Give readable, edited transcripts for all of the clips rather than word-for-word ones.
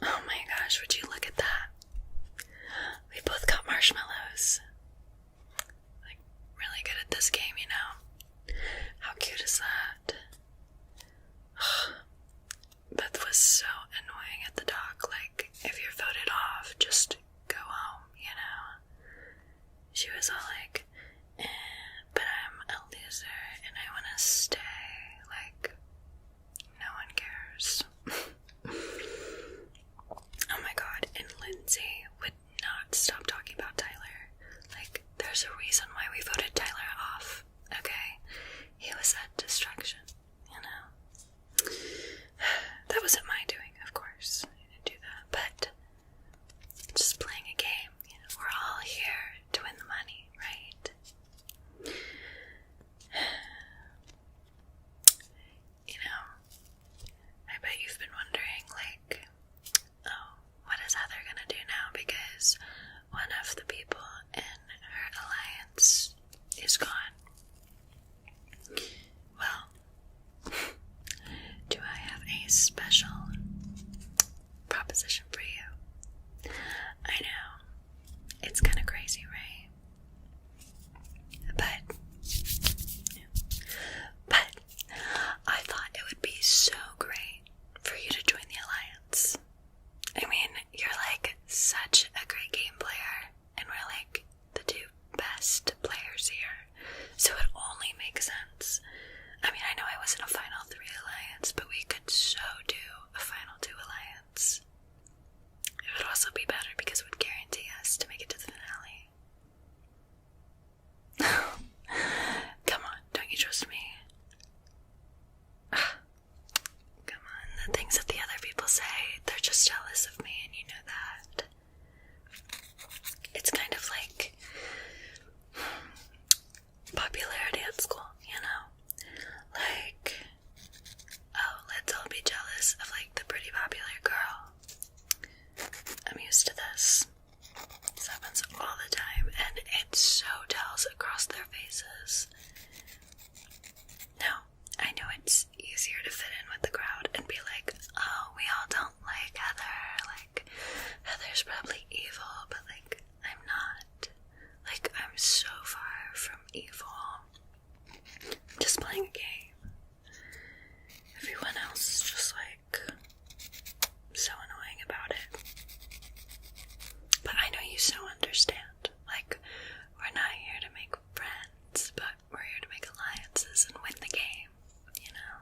Oh my gosh, would you look at that? We both got marshmallows. Like, really good at this game, you know? How cute is that? Beth was so annoying at the dock. Like, if you're voted off, just go home, you know? She was all like, but I'm a loser and I want to stay. Like, no one cares. Oh my god, and Lindsay would not stop talking about Tyler. Like, there's a reason why we voted Tyler off, okay? He was a distraction, you know? That wasn't my doing, of course. I didn't do that, but just playing a game. You know, we're all here to win the money, right? You know, I bet you've been wondering, like, oh, what is Heather gonna do now? Because one of the people in her alliance is gone. Well, do I have a special proposition for you? I know, it's kind of crazy, right? But I thought it would be so great for you to join the alliance. I mean, you're like such a great game player, and we're like the two best players here, so it only makes sense. I mean, I know I was in a Final 3 alliance, but we could so do a Final 2 alliance. It would also be better because it would guarantee us to make it to the finale. Come on, don't you trust me? Come on, the things that the other people say, they're just jealous of me, and you know that. It's kind of like popularity at school, you know? Like, oh, let's all be jealous of, like, the pretty popular girl. I'm used to this. This happens all the time, and it so tells across their faces. Now, I know it's easier to fit in with the crowd and be like, oh, we all don't like Heather. Like, Heather's probably evil, but, like, I'm not. Like, I'm so far from evil. I'm just playing a game. Everyone else is just, like, so annoying about it. But I know you so understand. Like, we're not here to make friends, but we're here to make alliances and win the game, you know?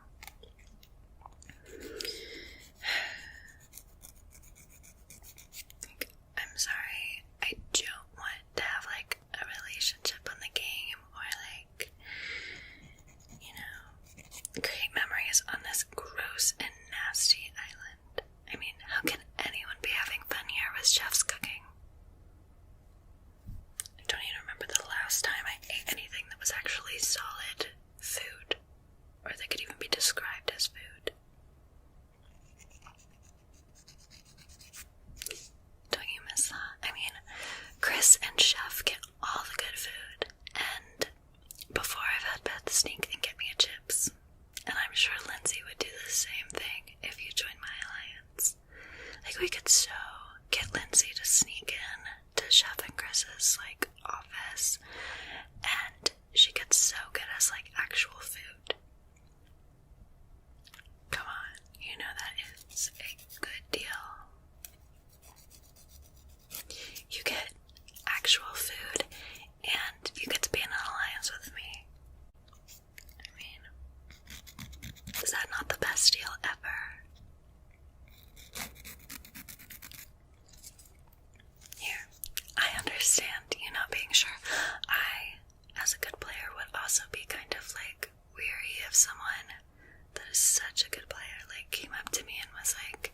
Like, I'm sorry, I don't want to have, like, a relationship on the game, or, like, you know, create memories on this gross and nasty island. I mean, how can anyone be having fun here with chefs cooking? I don't even remember the last time I ate anything that was actually solid food, or that could even be described as food. Don't you miss that? I mean, Chris and Chef get all the good food, and before I've had Beth sneak and get me a chips. And I'm sure Lindsay would do the same thing if you joined my alliance. Like, we could so get Lindsay to sneak in to Chef and Chris's, like, office, and she could so get us, like, actual food. Come on, you know that is a good deal. You get actual food, and you get to be in an alliance with me. I mean, is that not the best deal ever? Here, I understand you not being sure. I, as a good player, would also be kind of, like, weary of someone that is such a good player, like, came up to me and was like,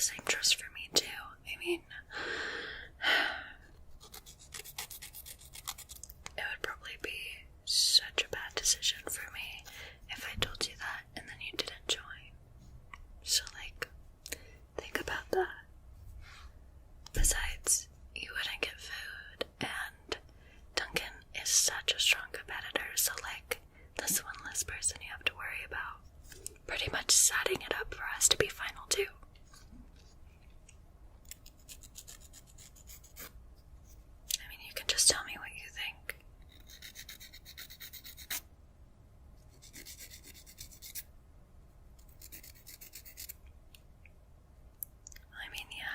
same trust for me too. I mean, it would probably be such a bad decision for me if I told you that and then you didn't join. So, like, think about that. Besides, you wouldn't get food, and Duncan is such a strong competitor, so, like, that's one less person you have to worry about. Pretty much setting it up for us to be final two. I mean, you can just tell me what you think. I mean, yeah.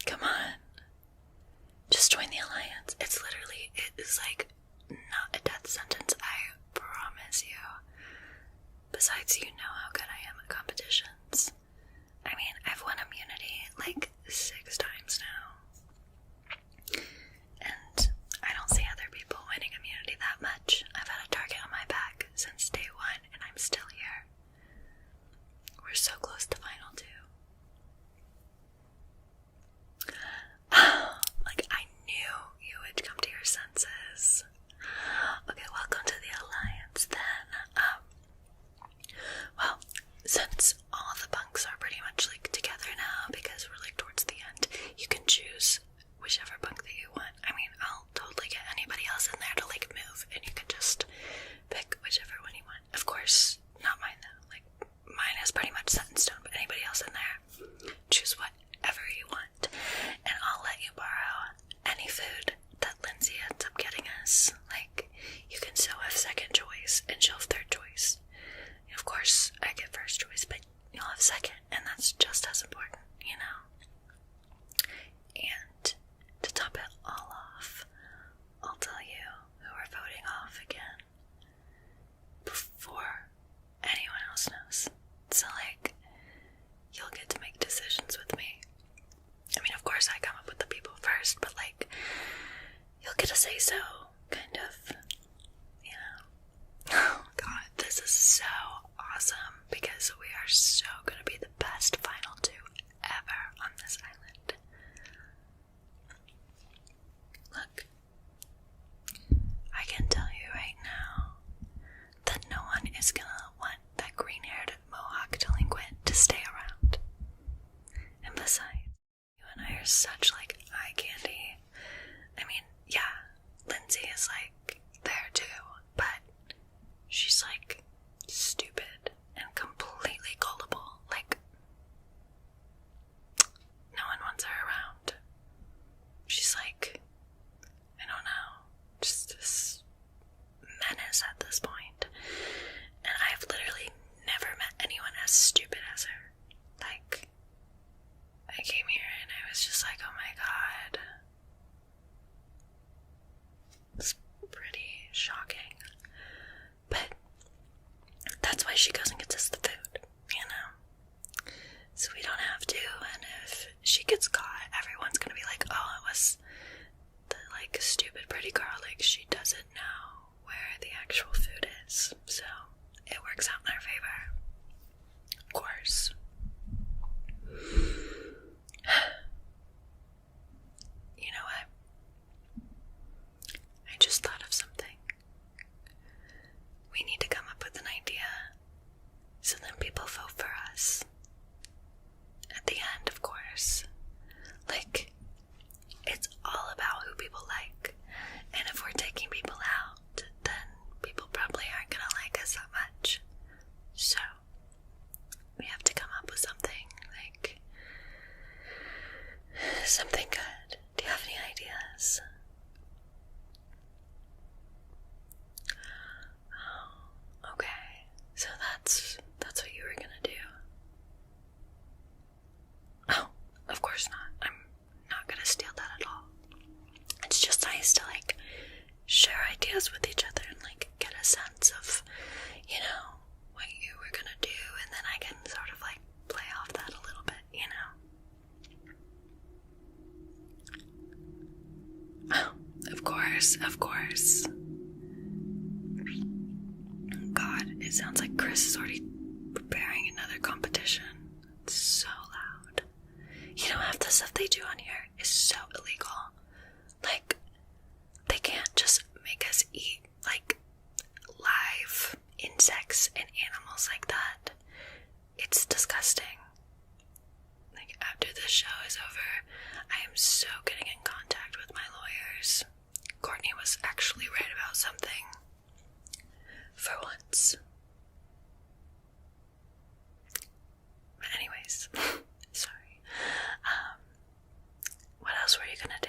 Come on. Just join the Alliance. It is like not a death sentence, I promise you. Besides, you know how good I am at competitions. I mean, I've won immunity like 6 times now. And I don't see other people winning immunity that much. I've had a target on my back since day 1, and I'm still here. We're so close to final 2. Like, I knew you would come to your senses. Okay, welcome to the Alliance then. Well, since all the bunks are pretty much like together now because we're like towards the end, you can choose whichever bunk that you want. I mean, I'll totally get anybody else in there to like move, and you can just pick whichever one you want. Of course, not mine though. Like, mine is pretty much set in stone, but anybody else in there, choose whatever you want, and I'll let you borrow any food that Lindsay ends up getting us. Like, you can still have second choice, and she'll have third choice. And of course, I get first choice, but you'll have second, and that's just as important, you know? And to top it all off, I'll tell you who we're voting off again before anyone else knows. So, like, you'll get to make decisions with me. I mean, of course I come up with the people first, but, like, you'll get to say so, kind of, you know. Oh god, this is so awesome, because we are so gonna be the best final 2 ever on this island. Look, I can tell you right now that no one is gonna want that green-haired mohawk delinquent to stay around. And besides, you and I are such, like, eye candy. I mean, yeah, Lindsay is, like, there too, but she's, like, stupid and completely gullible. Like, no one wants her around. She's, like, I don't know, just this menace at this point. And I've literally never met anyone as stupid as her. Like, I came here and I was just like, oh my god. It's pretty shocking. But that's why she goes and gets us the food, you know? So we don't have to, and if she gets caught, everyone's gonna be like, oh, it was the, like, stupid pretty girl, like, she doesn't know where the actual food is. So it works out in our favor. Of course. You know what? I just thought of something. We need to come up with an idea so then people vote for us. At the end, of course. Like, it's all about who people like. And if we're taking people out, then people probably aren't gonna like us that much. So, we have to come up with something, like, something good. Do you have any ideas? Oh, okay. So that's what you were gonna do. Oh, of course not. I'm not gonna steal that at all. It's just nice to, like, share ideas with each other and, like, get a sense of, you know, what you were gonna do of course. God, it sounds like Chris is already preparing another competition. It's so loud. You know, half the stuff they do on here is so illegal. Like, they can't just make us eat, like, live insects and animals like that. It's disgusting. Like, after this show is over, I am so getting in contact with my lawyers. Courtney was actually right about something. For once. But anyways, sorry. What else were you gonna do?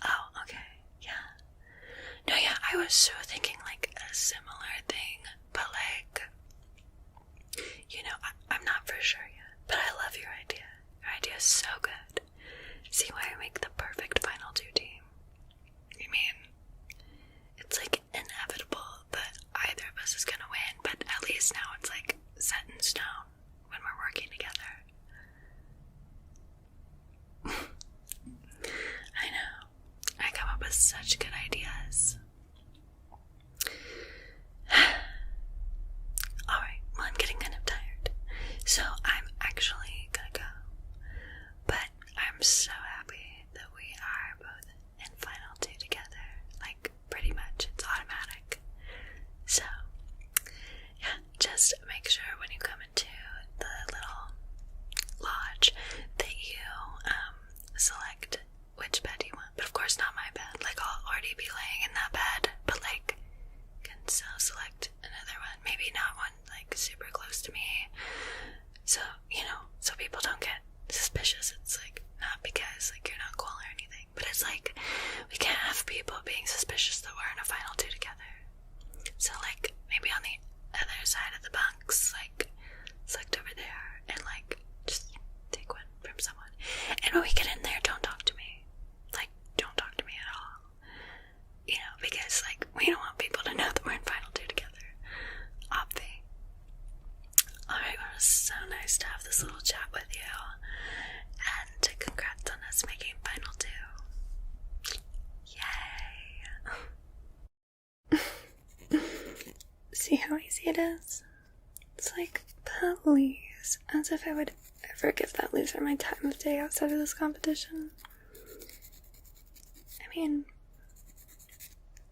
Oh, okay, yeah. No, yeah, I was so thinking like a similar thing, but like, you know, I'm not for sure yet, but I love your idea. Your idea is so good. See why I make the perfect final two team? I mean, it's like inevitable that either of us is gonna win, but at least now it's like set in stone when we're working together. I know. I come up with such good ideas. Alright, well, I'm getting kind of tired, so I'm actually gonna go. But I'm so happy that we are both in final two together. Like, pretty much, it's automatic. So, yeah, just make sure when you come into the little lodge that you, select which bed you want. But of course not my bed. Like, I'll already be laying in that bed, but like, can still select another one. Maybe not one, like, super close to me. So, you know, so people don't get suspicious. It's like, not because, like, you're not cool or anything, but it's like, we can't have people being suspicious that we're in a final two together. So, like, maybe on the other side of the bunks, like, select over there, and, like, just take one from someone. And when we get in there, don't talk to me. Like, don't talk to me at all. You know, because, like, we don't want people to know that we're in final two together. Obvi. Alright, well, it was so nice to have this little chat with you. And congrats on us making final two. Yay. See how easy it is? It's like, please. As if I would ever give that loser my time of day outside of this competition. I mean,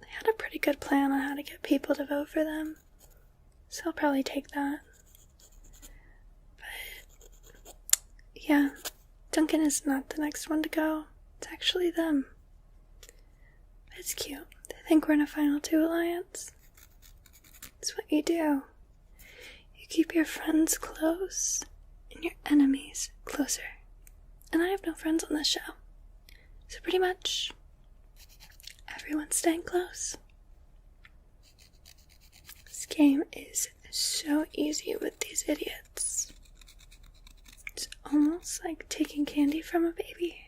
they had a pretty good plan on how to get people to vote for them. So I'll probably take that. But, yeah, Duncan is not the next one to go. It's actually them. But it's cute. They think we're in a final two alliance. It's what you do. You keep your friends close and your enemies closer. And I have no friends on this show. So pretty much, everyone's staying close. This game is so easy with these idiots. It's almost like taking candy from a baby.